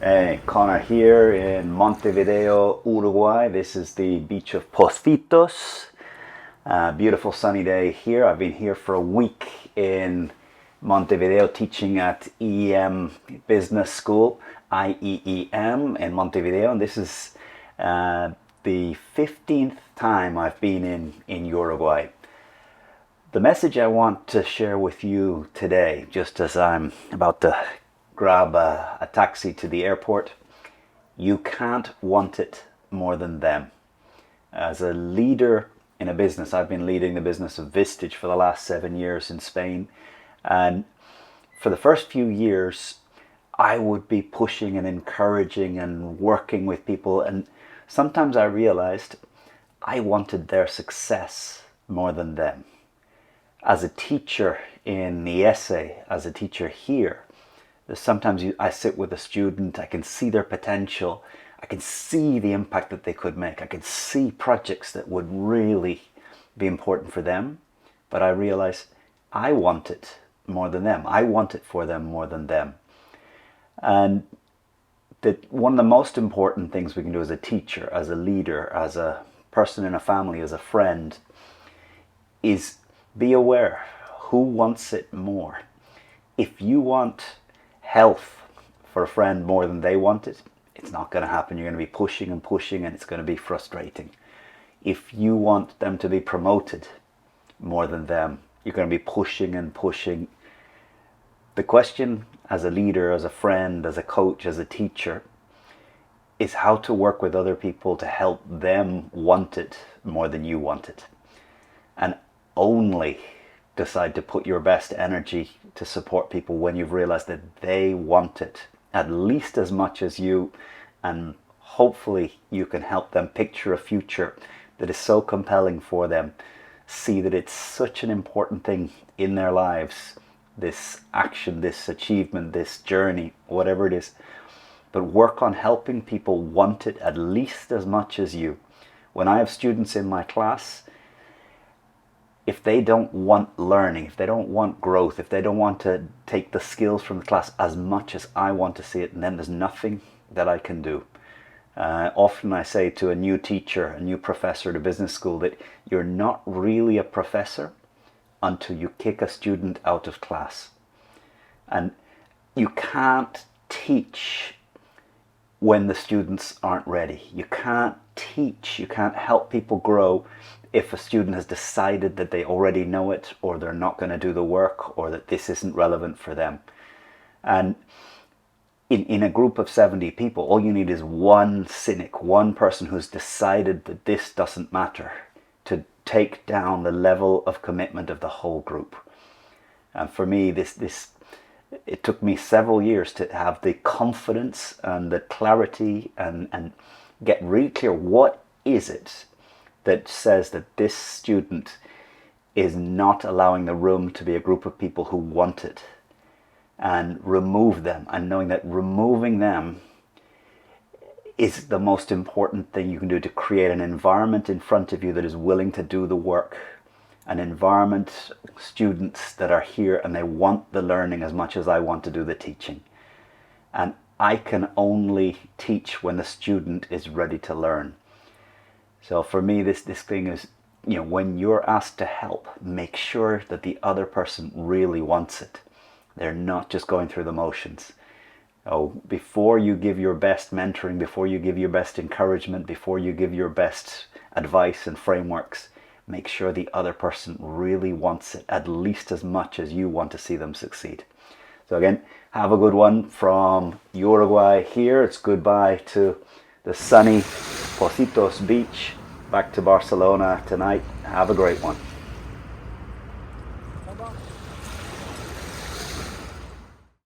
Hey, Conor here in Montevideo, Uruguay. This is the beach of Pocitos. Beautiful sunny day here. I've been here for a week in Montevideo teaching at IESE Business School, IEEM in Montevideo. And this is the 15th time I've been in Uruguay. The message I want to share with you today, just as I'm about to grab a taxi to the airport, you can't want it more than them. As a leader in a business, I've been leading the business of Vistage for the last 7 years in Spain, and for the first few years I would be pushing and encouraging and working with people, and sometimes I realized I wanted their success more than them. As a teacher in IESE, as a teacher here, sometimes I sit with a student, I can see their potential, I can see the impact that they could make, I can see projects that would really be important for them, but I realize I want it more than them. I want it for them more than them. And that one of the most important things we can do as a teacher, as a leader, as a person in a family, as a friend, is be aware who wants it more. If you want health for a friend more than they want it, it's not going to happen. You're going to be pushing and pushing, and it's going to be frustrating. If you want them to be promoted more than them, you're going to be pushing and pushing. The question as a leader, as a friend, as a coach, as a teacher, is how to work with other people to help them want it more than you want it. And only decide to put your best energy to support people when you've realized that they want it at least as much as you, and hopefully you can help them picture a future that is so compelling for them, see that it's such an important thing in their lives, this action, this achievement, this journey, whatever it is, but work on helping people want it at least as much as you. When I have students in my class, if they don't want learning, if they don't want growth, if they don't want to take the skills from the class as much as I want to see it, then there's nothing that I can do. Often I say to a new teacher, a new professor at a business school, that you're not really a professor until you kick a student out of class. And you can't teach when the students aren't ready. You can't teach, you can't help people grow if a student has decided that they already know it, or they're not going to do the work, or that this isn't relevant for them. And in a group of 70 people, all you need is one cynic, one person who's decided that this doesn't matter, to take down the level of commitment of the whole group. And for me, it took me several years to have the confidence and the clarity and get really clear, what is it that says that this student is not allowing the room to be a group of people who want it, and remove them, and knowing that removing them is the most important thing you can do to create an environment in front of you that is willing to do the work, an environment, students that are here and they want the learning as much as I want to do the teaching. And I can only teach when the student is ready to learn. So for me, this thing is, when you're asked to help, make sure that the other person really wants it. They're not just going through the motions. Before you give your best mentoring, before you give your best encouragement, before you give your best advice and frameworks, make sure the other person really wants it at least as much as you want to see them succeed. So again, have a good one from Uruguay here. It's goodbye to the sunny Pocitos beach, back to Barcelona tonight. Have a great one.